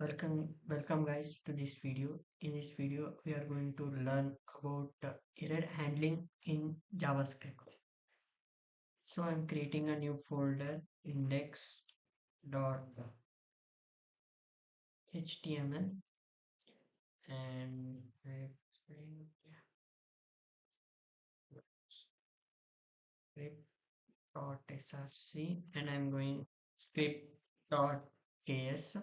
Welcome guys to this video. In this video, we are going to learn about error handling in JavaScript. So I'm creating a new folder index.html and script.src and I'm going script.js.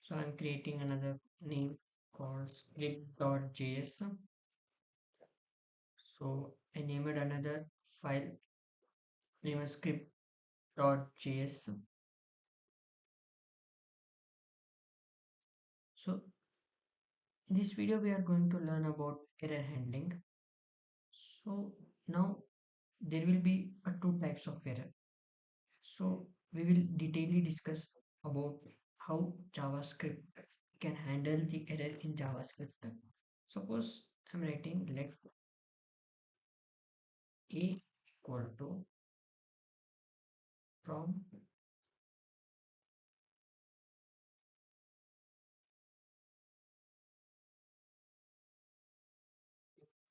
So I'm creating another name called script.js. So I named another file name as script.js. So in this video we are going to learn about error handling. So now there will be two types of error. So we will detailedly discuss about how JavaScript can handle the error in JavaScript. Suppose I'm writing let a equal to from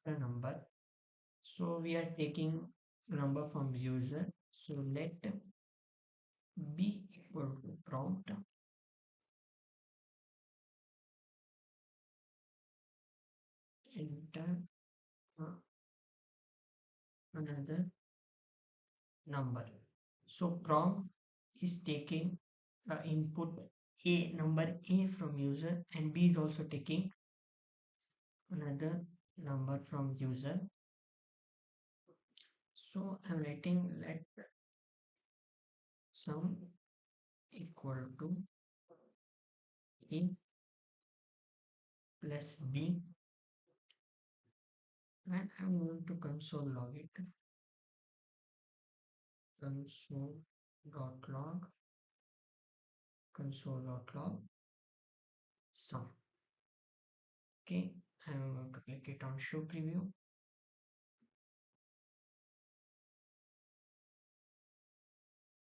a number. So we are taking number from user. So let b equal to prompt enter another number. So prompt is taking the input a number a from user and b is also taking another number from user. So I'm writing let sum equal to a plus b and I'm going to console log it console.log console.log sum. Okay, I'm going to click it on show preview.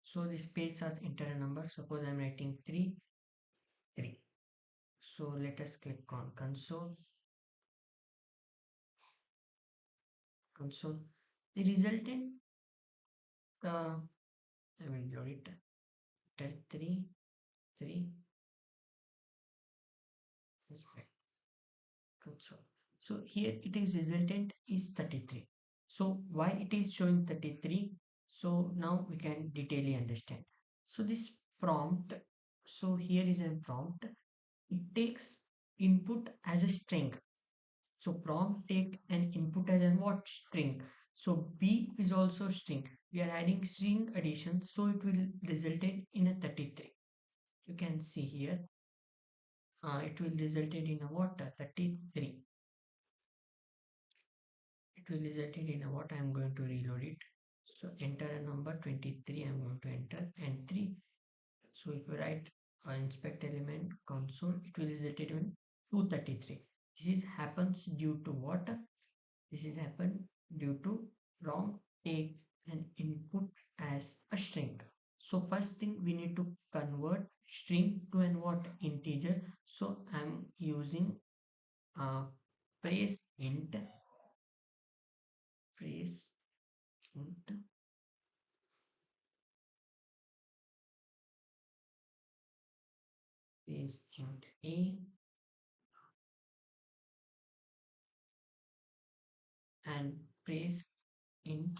So this page has enter a number. Suppose I'm writing 3. So let us click on console. The resultant I will draw it enter 3 inspect console. So here it is resultant is 33. So why it is showing 33? So now we can detailedly understand. So this prompt, so here is a prompt. It takes input as a string. So prompt take an input as a what string. So b is also string. We are adding string addition, so it will result in a 33. You can see here, it will result in a what 33. It will result in a what I am going to reload it. So enter a number 23. I am going to enter and 3. So if you write inspect element console, it will result in 233. This is happens due to what? This is happened due to wrong take an input as a string. So first thing we need to convert string to an what integer. So I'm using praise int praise int praise int a and praise int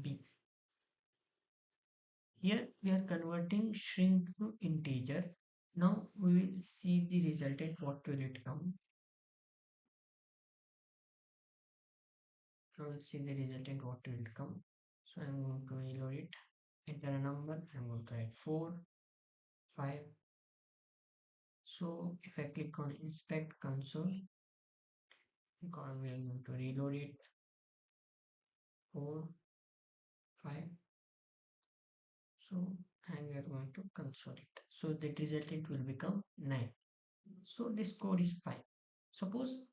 b. Here we are converting string to integer. Now we will see the resultant what will it come. So we'll see the resultant what will come. So I'm going to reload it, enter a number, I'm going to write 4, 5. So if I click on inspect console, we are going to reload it 4, 5. So and we are going to console it. So the resultant will become 9. So this code is fine. Suppose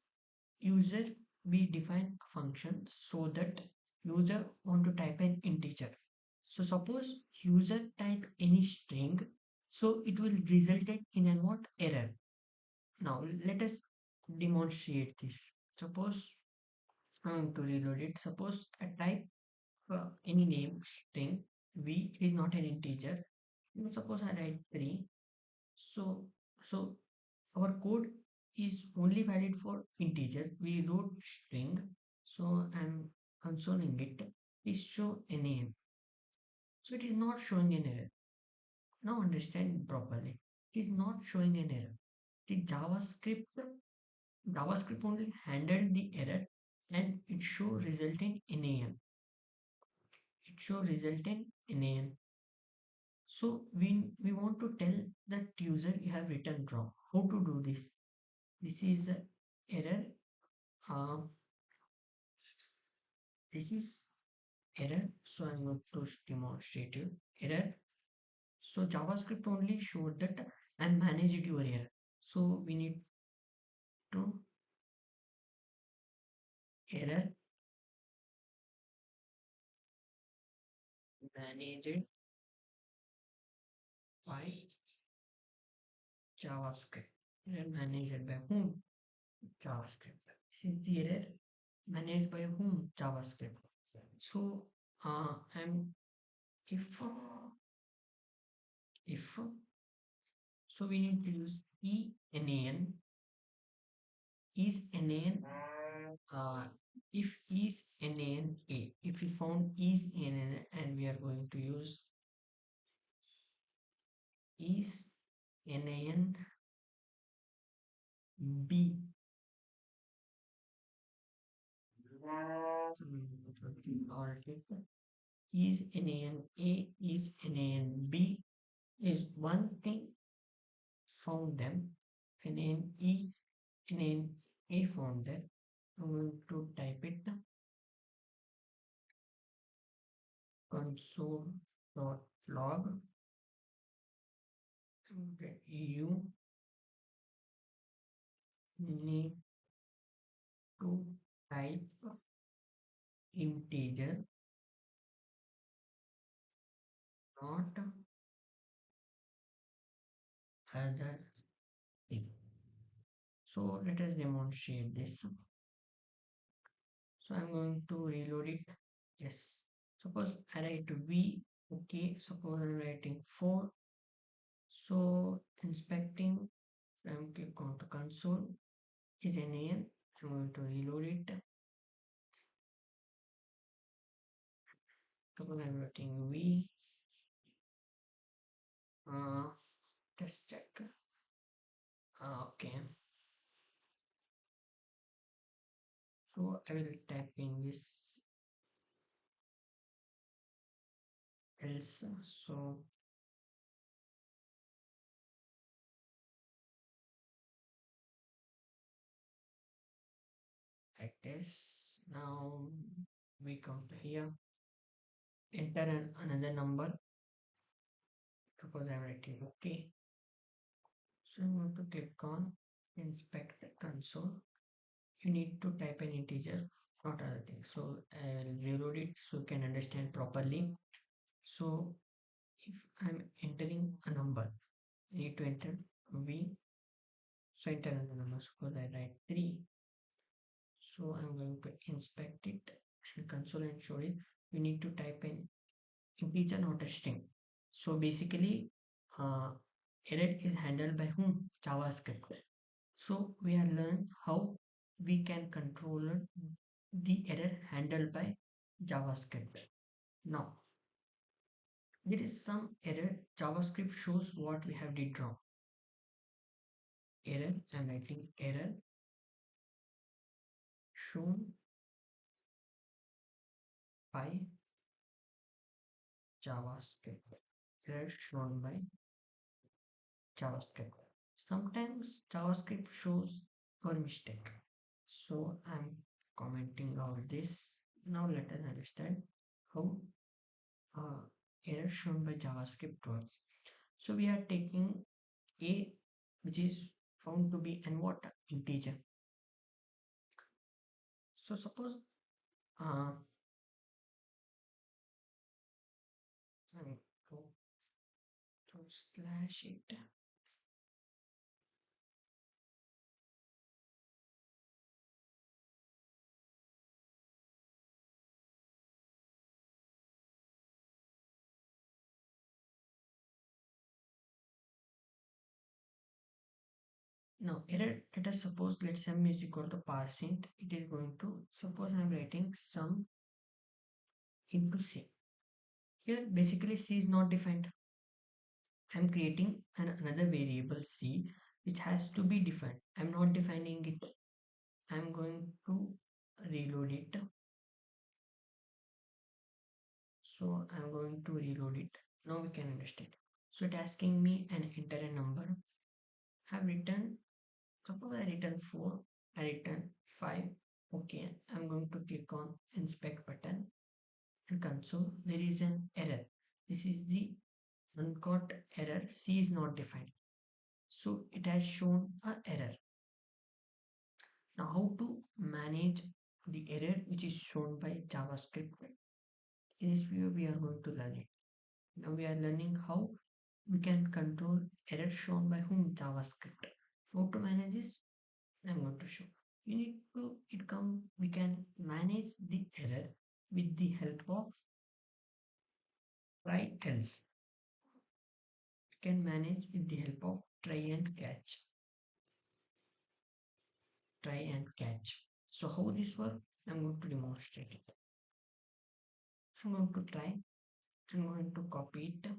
user we define a function so that user want to type an integer. So suppose user type any string So it will result in a what error. Now let us demonstrate this. Suppose I'm going to reload it. Suppose I type any name string v is not an integer. Suppose I write 3. So so our code is only valid for integer. We wrote string. So I'm consoling it. Is show a name. So it is not showing an error. Now understand properly. It is not showing an error. The JavaScript only handled the error and it show resultant NaN. It show resultant NaN. So we want to tell that user you have written wrong. How to do this? This is a error. Uh, this is error. So I'm going to demonstrate you error. So JavaScript only showed that I managed your error. So we need to error managed by JavaScript. Error managed by whom? JavaScript. This is the error managed by whom? JavaScript. So and if so we need to use ENAN is NaN if is NaN A. If we found is NaN and we are going to use is NaN B. Or is NaN A is NaN B is one thing found them NaN E NaN A found that I'm going to type it console.log you need to type integer not other thing. So let us demonstrate this. So I'm going to reload it. Yes. Suppose I write v. Okay. Suppose I'm writing 4. So inspecting, I'm click on to console is NaN. I'm going to reload it. Suppose I'm writing v. Test check. Okay. So I will type in this else. So like this. Now we come to here. Enter another number. Suppose I'm writing okay. So I'm going to click on inspect console. You need to type an integer, not other thing. So I'll reload it so you can understand properly. So if I'm entering a number, I need to enter v. So enter another number. Suppose I write 3. So I'm going to inspect it and console and show it. You need to type in integer, not a string. So basically, error is handled by whom? JavaScript. So we have learned how we can control the error handled by JavaScript. Now, there is some error. JavaScript shows what we have did wrong. Error, I'm writing error shown by JavaScript. Error shown by JavaScript. Sometimes JavaScript shows our mistake. So I'm commenting out this. Now let us understand how error shown by JavaScript works. So we are taking a which is found to be an what integer. So suppose uh, slash it. Now error, let us suppose let sum is equal to parseInt. It is going to suppose I am writing sum into C. Here basically C is not defined. I am creating another variable C which has to be defined. I am not defining it. I am going to reload it. So I am going to reload it. Now we can understand. So it asking me an enter a number. I have written, suppose I written 4, I written 5. Okay, I'm going to click on inspect button and console. There is an error. This is the uncaught error. C is not defined. So it has shown a error. Now how to manage the error which is shown by JavaScript? In this video we are going to learn it. Now we are learning how we can control error shown by whom? JavaScript. How to manage this? I'm going to show. You need to it come we can manage the error with the help of try else. We can manage with the help of try and catch. Try and catch. So how this work? I'm going to demonstrate it. I'm going to try. I'm going to copy it.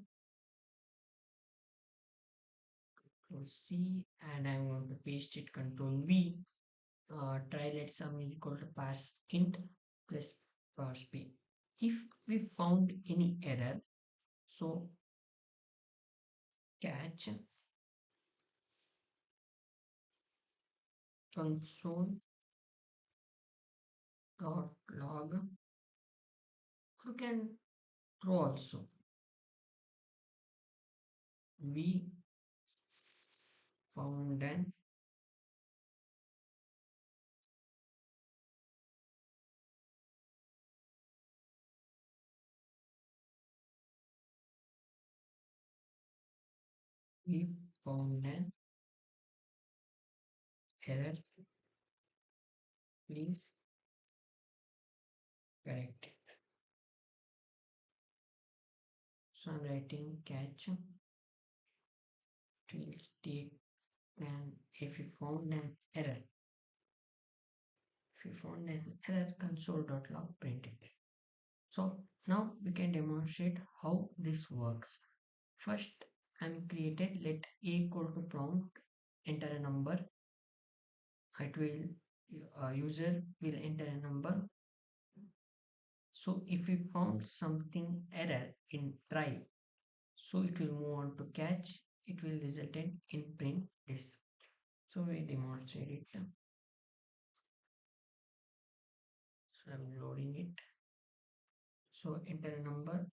Control C and I'm going to paste it. Control V. Try let sum is equal to parse int plus parse p. If we found any error, so catch console dot log. You can throw also. We found an we found an error. Please correct it. So I'm writing catch. It will take and if we found an error. If we found an error, console.log print it. So now we can demonstrate how this works. First, I'm created let a equal to prompt, enter a number. It will user will enter a number. So if we found something error in try, so it will move on to catch. It will result in print this. So we demonstrate it. So I'm loading it. So enter a number.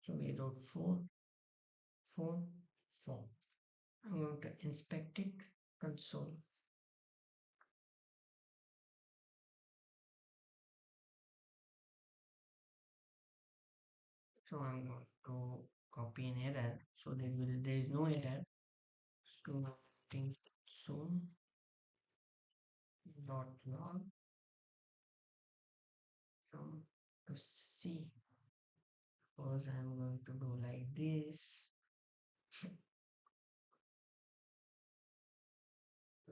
So we wrote 4, 4, 4. I'm going to inspect it. Console. So I'm going to copy an error. So there is no error. So think soon dot log from to C. Suppose I'm going to do like this. So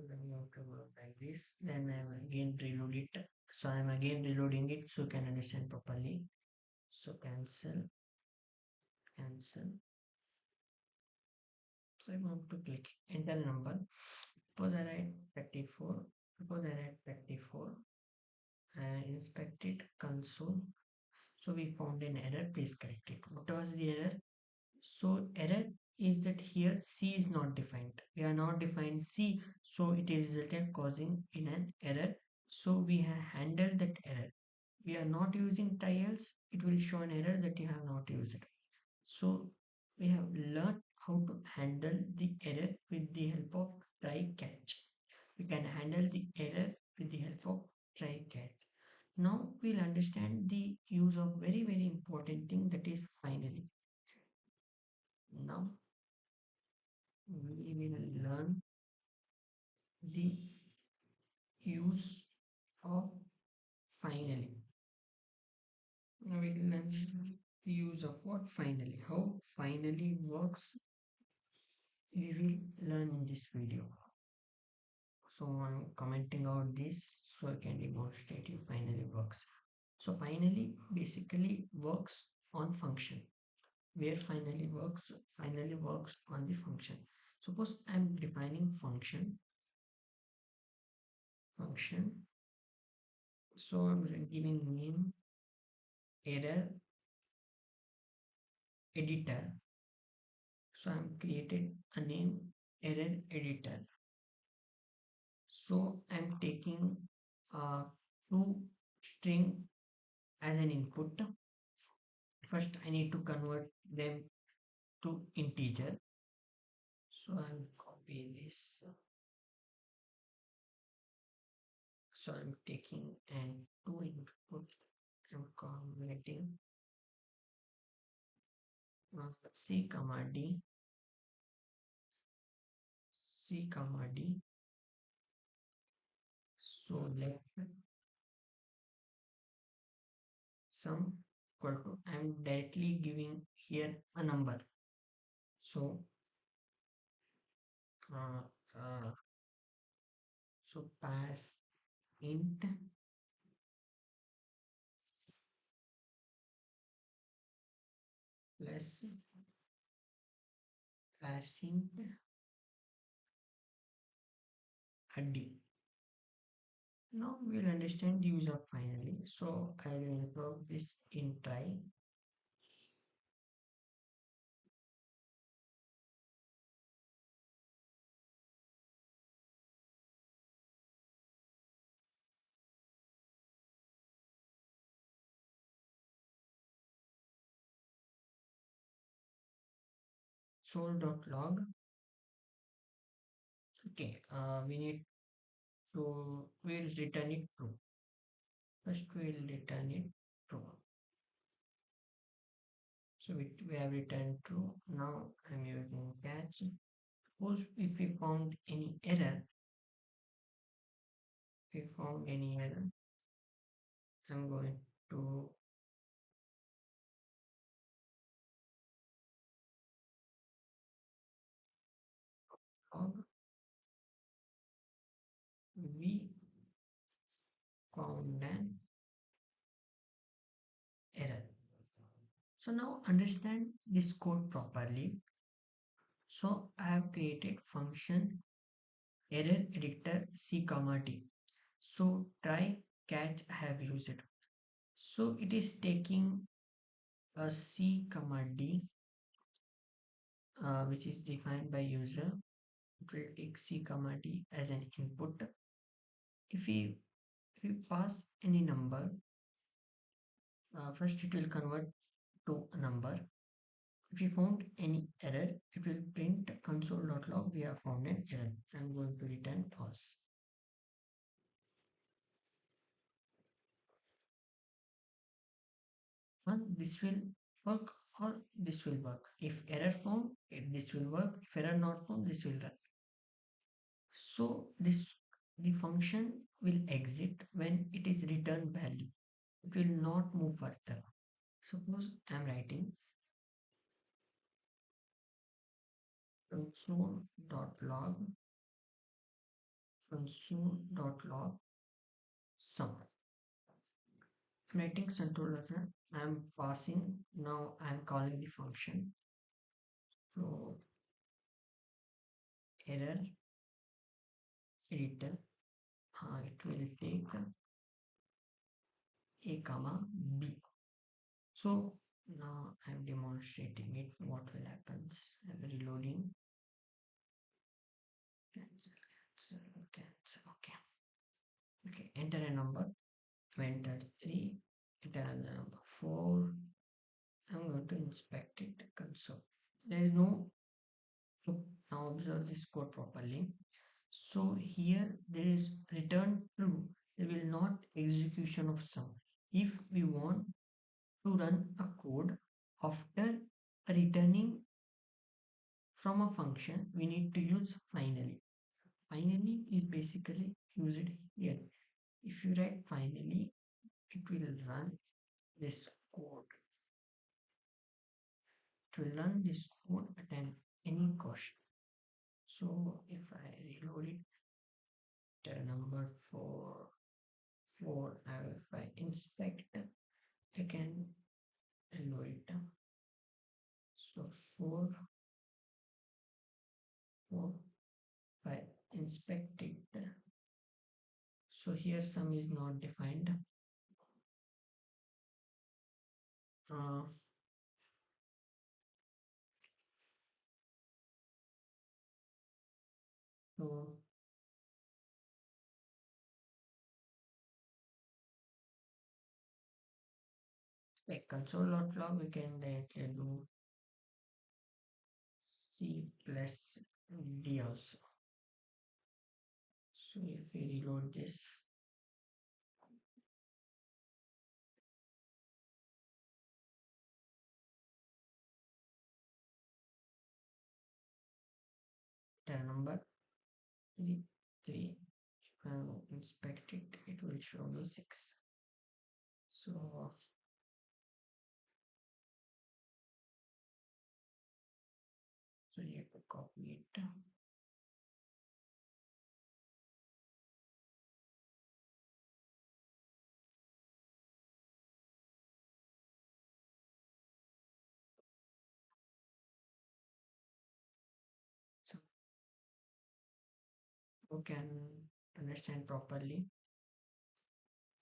then you have to go like this. Then I will again reload it. So I'm again reloading it so you can understand properly. So cancel, cancel. So I'm going to click enter number. Suppose I write 34. Suppose I write 34. And inspect it console. So we found an error. Please correct it. What was the error? So error is that here C is not defined. We are not defined C, so it is resulted causing in an error. So we have handled that error. We are not using trials. It will show an error that you have not used it. So we have learned how to handle the error with the help of try catch. We can handle the error with the help of try catch. Now we'll understand the use of very important thing that is finally. Now the use of finally. Now we will learn the use of what finally. How finally works, we will learn in this video. So I'm commenting out this so I can demonstrate you finally works. So finally basically works on function. Where finally works on the function. Suppose I'm defining function. So I'm giving name error editor. So I'm created a name error editor. So I'm taking two string as an input. First, I need to convert them to integer. So I'll copy this. So I'm taking and two input. I'm converting C comma D, C comma D. So let sum equal to, I'm directly giving here a number. So uh, uh, so pass int plus parsing a D. Now we'll understand the use of finally. So I'll invoke this in try. Sol.log. Okay, we need to, we'll return it true. First we'll return it true. So we have returned true. Now I'm using catch. Suppose if we found any error, I'm going to log we found an error. So now understand this code properly. So I have created function error editor C comma D. So try catch I have used it. So it is taking a C comma D, which is defined by user. It will take C comma D as an input. If we pass any number, first it will convert to a number. If you found any error, it will print console.log we have found an error. I'm going to return false. And this will work or this will work. If error found, this will work. If error not found, this will run. So the function will exit when it is return value. It will not move further. Suppose I'm writing console.log console.log sum. I'm writing control document. I'm passing. Now I'm calling the function. So error editor. It will take a comma b. So now I'm demonstrating it. What will happen? I'm reloading. Cancel, cancel, cancel. Okay. Okay. Enter a number. Enter 3. Enter another number 4. I'm going to inspect it console. There is no. So now observe this code properly. So here there is return true. There will not execution of sum. If we want to run a code after returning from a function, we need to use finally. Finally is basically used here. If you write finally, it will run this code. It will run this code at any cost. So if I reload it, the number four, if I inspect, I can reload it. So four, if I inspect it, so here sum is not defined. Uh, so like console.log, we can directly do C plus D also. So if we reload this, the number three, inspect it, it will show me 6. So you have to copy it. So you can understand properly.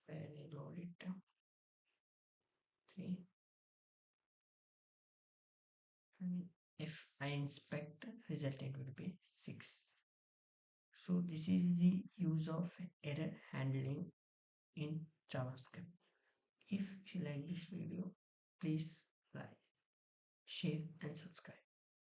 When I load it, 3, and if I inspect, result it will be 6. So this is the use of error handling in JavaScript. If you like this video, please like, share and subscribe.